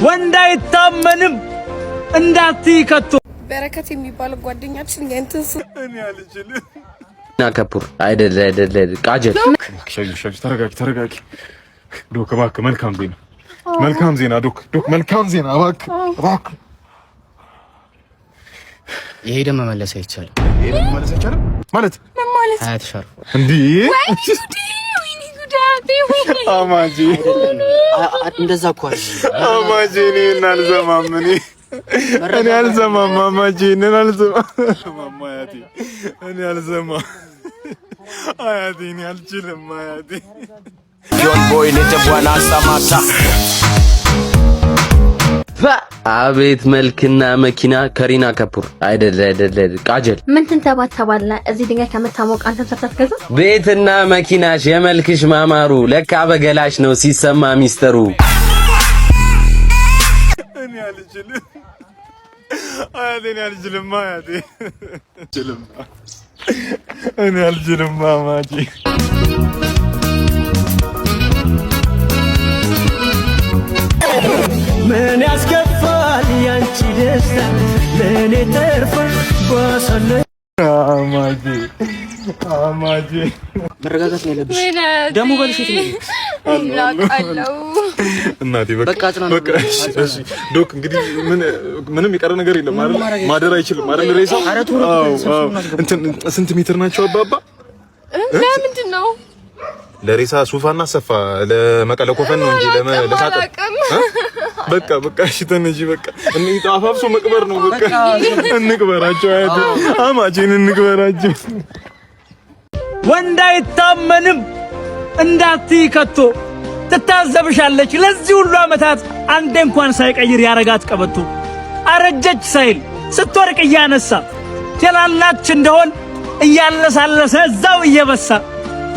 ወንድ አይታመንም እንዳትይከቶ በረከት የሚባል ጓደኛችን የእንትንስ እኔ አልችልም ናከፑር አይደል ቃጀል ሸሽ ተረጋጊ ዶክ እባክህ መልካም ዜና ዶክ መልካም ዜና እባክህ ይሄ ደም መመለስ አይቻልም ማለት አያትሻር እንዴ አማጂ እንደዛ እኮ አማጂ እኔ አልሰማም አማጂ እኔ አልሰማም አያቴ እኔ አልችልም አያቴ ጆን ቦይ ለጀቧና አሳማታ አቤት መልክና መኪና ከሪና ከፑር አይደል ቃጀል ምን ትንተባተባለህ እዚህ ድንጋይ ከመታሞቅ አንተ ተፈተከዘ ቤትና መኪናሽ የመልክሽ ማማሩ ለካ በገላሽ ነው ሲሰማ ሚስተሩ እኔ አልችልም አያቴ እኔ አልችልም ማማጂ ምን ያስከፋል ያንቺ ደስታ ለኔ ተርፈሽ ባሰለ አማጂ መረጋጋት ነው ያለብሽ ደሞ በልሽት ነው ላቃለው እናቴ በቃ እሺ ዶክ እንግዲህ ምንም የቀረ ነገር የለም አይደል ማደር አይችልም አይደል ሬሳው እንትን ስንት ሜትር ናቸው አባባ ለምንድን ነው ለሬሳ ሱፋና ሰፋ ለመቀለ ኮፈን ነው እንጂ ለሳጣ በቃ እሺ ተነጂ በቃ እኔ ጣፋፍሶ መቅበር ነው በቃ እንቅበራቸው አያቴ አማጂን እንቅበራቸው ወንድ አይታመንም እንዳትይከቶ ትታዘብሻለች ለዚህ ሁሉ አመታት አንዴ እንኳን ሳይቀይር ያረጋት ቀበቶ አረጀች ሳይል ስትወርቅ እያነሳ ተላላች እንደሆን እያለሳለሰ እዛው እየበሳ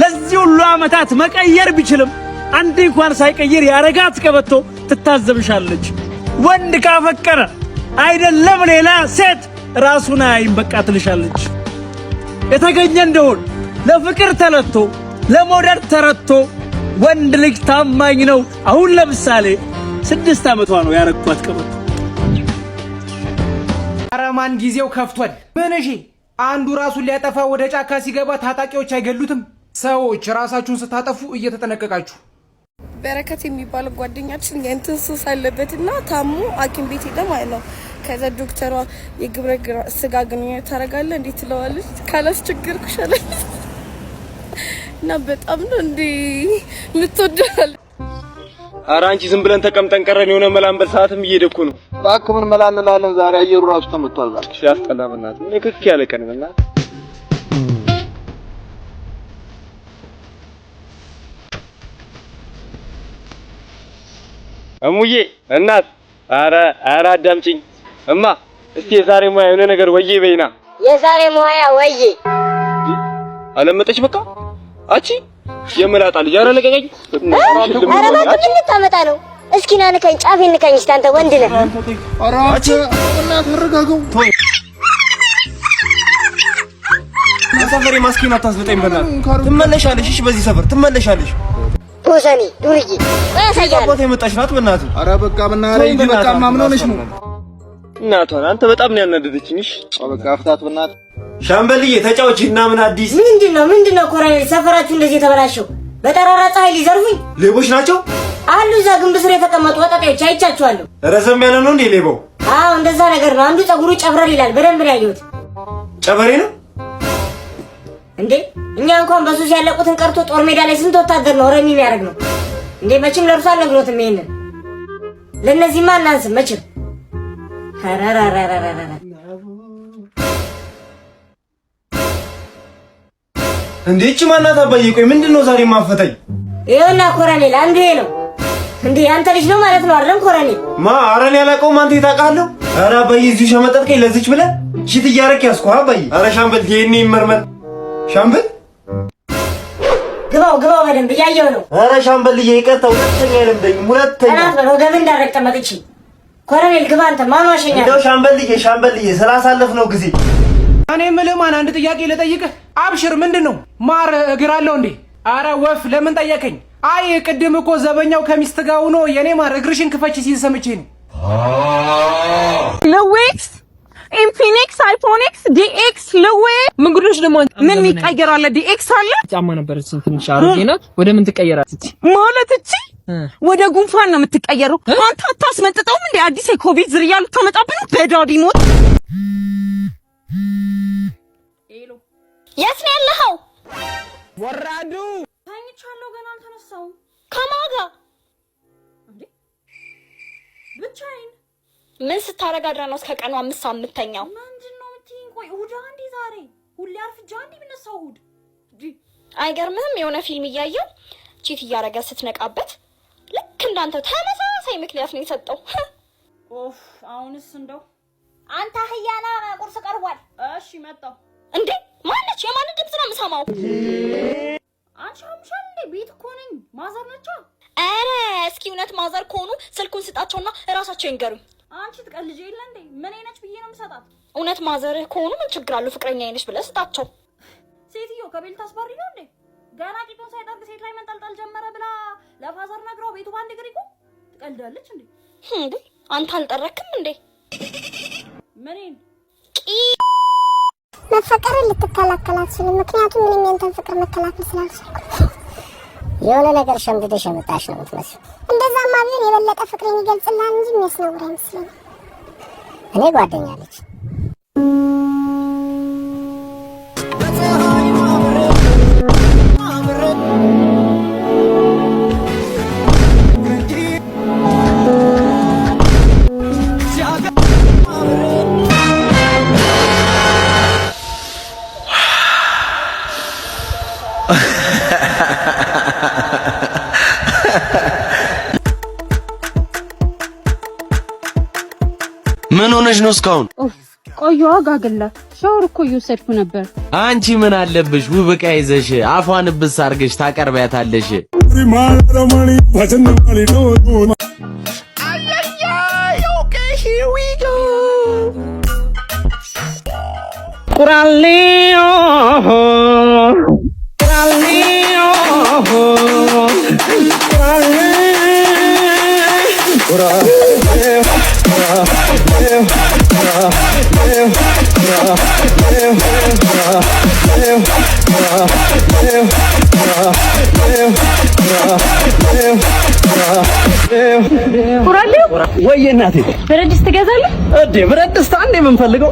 ለዚህ ሁሉ አመታት መቀየር ቢችልም አንዴ እንኳን ሳይቀይር ያረጋት ቀበቶ ትታዘብሻለች ወንድ ካፈቀረ አይደለም ሌላ ሴት ራሱን አይም በቃ ትልሻለች የተገኘ እንደሆን ለፍቅር ተለቶ ለሞደር ተረቶ ወንድ ልጅ ታማኝ ነው አሁን ለምሳሌ 6 አመቷ ነው ያረጋት ቀበቶ አረማን ጊዜው ከፍቷል ምን እሺ አንዱ ራሱን ሊያጠፋ ወደ ጫካ ሲገባ ታጣቂዎች አይገሉትም ሰዎች ራሳችሁን ስታጠፉ እየተጠነቀቃችሁ በረከት የሚባል ጓደኛችን የእንትንስ አለበትና ታሙ ሐኪም ቤት ሄደ ማለት ነው ከዛ ዶክተሯ የግብረ ስጋ ግንኙነት ታረጋለህ እንዴት ትለዋለች ካላስቸገርኩሽ አለች እና በጣም ነው እንዴ ልትወደዋል ኧረ አንቺ ዝም ብለን ተቀምጠን ቀረን የሆነ መላምበል ሰዓትም እየደኩ ነው እባክህ ምን መላልናለን ዛሬ አየሩ ራሱ ተመቷል እባክህ ሲያስጠላ በእናትህ እኔ ክክ ያለ ቀን በእናትህ እሙዬ እናት ኧረ አዳምጪኝ እማ እስቲ የዛሬ ሙያ የሆነ ነገር ወዬ በይና የዛሬ ሙያ ወዬ አለመጠች በቃ አቺ የመላጣ ልጅ ኧረ ለቀቀኝ ኧረ ባንተ ምን ታመጣ ነው እስኪ ና ንከኝ ጫፌ ንከኝ እስቲ አንተ ወንድ ነህ ኧረ አቺ እናት ረጋጋው ሰፈሬ ማስኪና ታስበጠኝ በእናትህ ትመለሻለሽ እሺ በዚህ ሰፈር ትመለሻለሽ ቦሰኒ ዱርዬ ያሳያል ቦቴ መጣሽ ናት በእናትህ ኧረ በቃ በእናትህ በቃ ማምነው ነሽ ነው እናቷን አንተ በጣም ነው ያናደደችኝሽ በቃ አፍታት በእናትህ ሻምበልዬ ተጫውቺና ምን አዲስ ምንድነው ኮሎኔል ሰፈራችሁ እንደዚህ የተበላሸው በጠራራ ፀሐይ ሊዘርፉኝ ሌቦች ናቸው አሉ እዛ ግንብ ስር የተቀመጡ ወጣቶች አይቻቸዋለሁ ረዘም ያለ ነው እንዴ ሌባው አዎ እንደዛ ነገር ነው አንዱ ፀጉሩ ጨብረር ይላል በደንብ ነው ያየሁት ጨበሬ ነው እንዴ እኛ እንኳን በሱስ ያለቁትን ቀርቶ ጦር ሜዳ ላይ ስንት ወታደር ነው ረሚ የሚያደርግ ነው እንዴ መቼም ለርሷ አልነግሮትም ይሄንን ለነዚህማ እናንስም መቼም አራራራራራ እንዴ እቺ ማናት አባዬ ቆይ ምንድነው ዛሬ ማፈተኝ ይኸውና ኮሎኔል አንዱ ይሄ ነው እንዴ አንተ ልጅ ነው ማለት ነው አይደል ኮሎኔል ማ አረን ያላቀው ማንተ ይታቃለሁ ኧረ አባዬ እዚሁ ሸመጠጥከኝ ለዚች ብለ ሽት እያረክ ያስኩ አባዬ ኧረ ሻምበል ይሄኔ ይመርመር ሻምበል ግባው በደንብ እያየሁ ነው ኧረ ሻምበልዬ ይቀርታ ሁለተኛ አይለምደኝም ሁለተኛ እናት ነው ገብ እንዳረቅ ተመጥቺ ኮሎኔል ግባ አንተ ማን ዋሸኛ እንደው ሻምበልዬ ስላሳለፍነው ጊዜ እኔ የምልህ ማን አንድ ጥያቄ ልጠይቅህ አብሽር ምንድነው ማር እግር አለው እንዴ አረ ወፍ ለምን ጠየቀኝ አይ ቅድም እኮ ዘበኛው ከሚስት ጋር ሆኖ የኔ ማር እግርሽን ክፈች ሲል ሰምቼ ነው። ለዌክስ ኢንፊኒክስ አይፎኒክስ ዲኤክስ ለዌ ምን ጉድሽ ደሞ ምን ይቀየራል? ዲኤክስ አለ ጫማ ነበረች ትንሽ አሮጌ ናት። ወደ ምን ትቀየራለች ማለት እቺ ወደ ጉንፋን ነው የምትቀየረው። አንተ አታስመጥጠውም እንዴ? አዲስ የኮቪድ ዝርያ ልታመጣብን በዳዲ ሞት። ሄሎ የት ነው ያለኸው? ወራዱ ታኝቻለሁ ገና አልተነሳሁም። ከማን ጋር እንዴ? ብቻዬን። ምን ስታረጋግራ ነው እስከ ቀኑ 5 ሰዓት የምተኛው? ምንድነው የምትይኝ? ቆይ እሑድ አንዴ ዛሬ ሁሌ አርፍጃ አንዴ ብነሳው እሑድ አይገርምህም? የሆነ ፊልም እያየሁ ቺት እያረገ ስትነቃበት ልክ እንዳንተ ተመሳሳይ ምክንያት ነው የሰጠው። ኦፍ አሁንስ እንደው አንተ ህያና ቁርስ ቀርቧል። እሺ መጣሁ። እንዴ ማነች? የማን ድምፅ ነው የምሰማው? አንቺ አምሻል እንዴ? ቤት እኮ ነኝ። ማዘር ነች። አረ እስኪ እውነት ማዘር ከሆኑ ስልኩን ስጣቸውና እራሳቸው ይንገሩኝ። አንቺ ትቀልጂ የለ እንዴ? ምን አይነች ብዬ ነው የምሰጣት? እውነት ማዘርህ ከሆኑ ምን ችግር አለው? ፍቅረኛ አይነች ብለህ ስጣቸው። ሴትዮ ከቤት ታስባሪ ነው እንዴ? ገና ቂጡን ሳይጠርግ ሴት ላይ መንጠልጠል ጀመረ ብላ ለፋዘር ነግረው ቤቱ ባንድ እግር ይቆም ትቀልዳለች እንዴ? እንዴ አንተ አልጠረክም እንዴ? ምንን መፈቀርን ልትከላከል አትችልም። ምክንያቱም ምንም ያንተን ፍቅር መከላከል ስላልቻልኩ የሆነ ነገር ሸምድደሽ የመጣሽ ነው የምትመስለው። እንደዛማ ቢሆን የበለጠ ፍቅሬን ይገልጽልሃል እንጂ የሚያስነውር አይመስለኝም። እኔ ጓደኛ አለች ምን ሆነሽ ነው እስካሁን? ቆዩ አጋግላ ሻወር እኮ እየወሰድኩ ነበር። አንቺ ምን አለብሽ ውብ ዕቃ ይዘሽ አፏን ብስ አድርገሽ ታቀርቢያታለሽ። ኩራሌው ወይ እናቴ ብረት ድስት ትገዛለህ እንዴ? ብረት ድስት አንዴ የምንፈልገው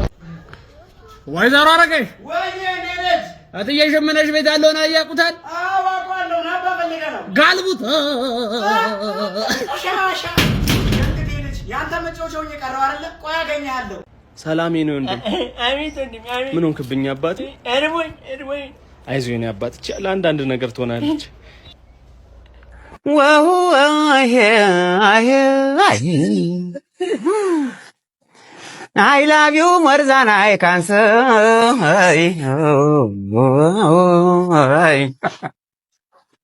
ወይዘሮ አረጋይ ወይ ነነጅ አትየሽ ምነሽ ቤት ያለውን አያቁታል? አዎ አውቃለሁ። ናባ ፈልገናል ጋልቡት ሻሻ እንግዲህ ያንተ መጫወቻው እየቀረው አይደለ? ቆይ አገኛለሁ። ሰላም ነው እንዴ? አቤት ወንድም አቤት። ምን ሆንክብኝ አባቴ? እርቦኝ አይዞህ የኔ አባት ለአንዳንድ ነገር ትሆናለች። ዋው አይ I love you more than I can say.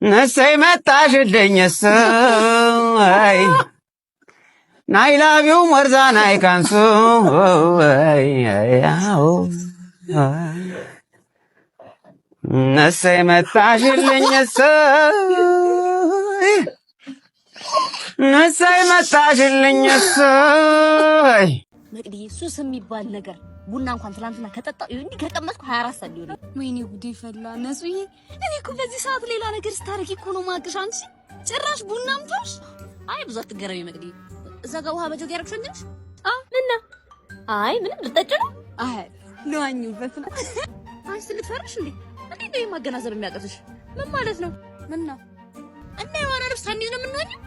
ነሰይ መጣሽልኝ ሰይ I love you more than I can say. ነሰይ መጣሽልኝ ሰይ ነሰይ መጣሽልኝ ሰይ መቅዲ ሱስ የሚባል ነገር ቡና እንኳን ትላንትና ከጠጣው እንዲህ ከቀመስኩ 24 ሰዓት ሊሆን። ወይኔ ጉዴ ፈላ ነሱዬ። እኔ እኮ በዚህ ሰዓት ሌላ ነገር ስታረጊ እኮ ነው ማቅሽ። አንቺ ጭራሽ ቡናም ተውሽ። አይ ብዙ አትገረሚ መቅዲ። እዛ ጋር ውሃ በጆግ ያረክሽልሽ? እና አይ ምንም ልጠጭ ነው። አይ ለዋኝበት ነው። አንቺ ልትፈርሽ እንዴ? እንዴ ነው ማገናዘብ የሚያቀርሽ? ምን ማለት ነው? ምን ነው እና የሆነ ልብስ አንዲዝ ነው የምንሆነው?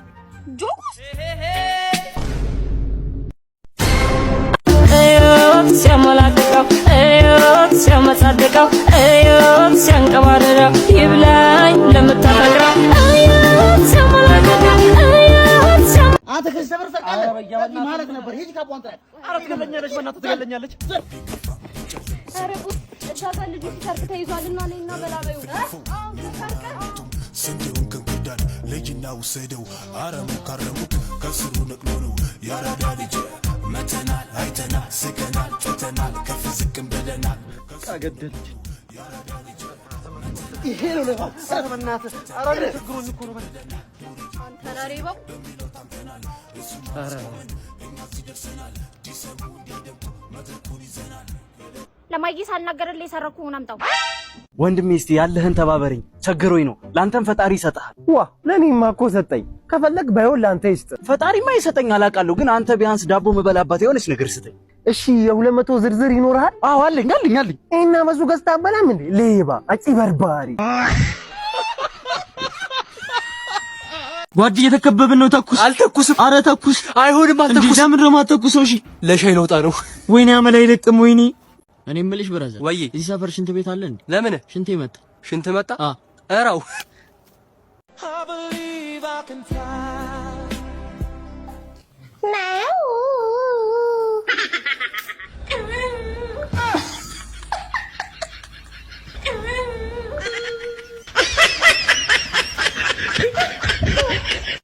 ጆጎስ ሲያሞላቅቀው ሲያመጻድቀው ሲያንቀባረረው ይብላኝ ለምታፈቅረው ሲያሞላቅቀው አንተ ከዚህ ሰፈር ፈቃለ ማለት ነበር። ሂጂ ካፖንትራት አራት ገለኛለች በእናትህ ትገለኛለች። ኧረ እዛ ጋር ልጁ ሲሰርቅ ተይዟልና ነይና በላበዩ ስንዴውን ከንክዳን ልጅና ውሰደው አረሙ ካረሙት ከስሩ ነቅሎ ነው ያራዳ ልጅ መተናል አይተናል ስቀናል ጮተናል ከፍ ዝቅም ብለናል። ገደለች ይሄ ነው ለባክ ሰበናት አራለ ችግሩን እኮ ነው አንተ ላሪባው አረ ለማይስ አልናገርልህ የሰረኩውን አምጣው ወንድሜ እስቲ ያለህን ተባበረኝ ቸግሮኝ ነው ላንተም ፈጣሪ ይሰጣል ዋ ለኔማ እኮ ሰጠኝ ከፈለክ ባይሆን ላንተ ይስጥ ፈጣሪማ ይሰጠኝ አላቃለሁ ግን አንተ ቢያንስ ዳቦ መበላባት የሆነች ነገር ስጠኝ እሺ የ200 ዝርዝር ይኖርሃል አዎ አለኝ እና መሱ ገዝታ አበላም እንዴ ሌባ አጭበርባሪ ጓድ እየተከበብን ነው ተኩስ አልተኩስም አረ ተኩስ አይሆንም አልተኩስ ለምን ነው ማተኩሰው እሺ ለሻይ ለውጣ ነው ወይኔ አመል አይለቅም ወይኔ እኔ እምልሽ ብራዘር ወይ እዚህ ሰፈር ሽንት ቤት አለ እንዴ ለምን ሽንት መጣ አራው My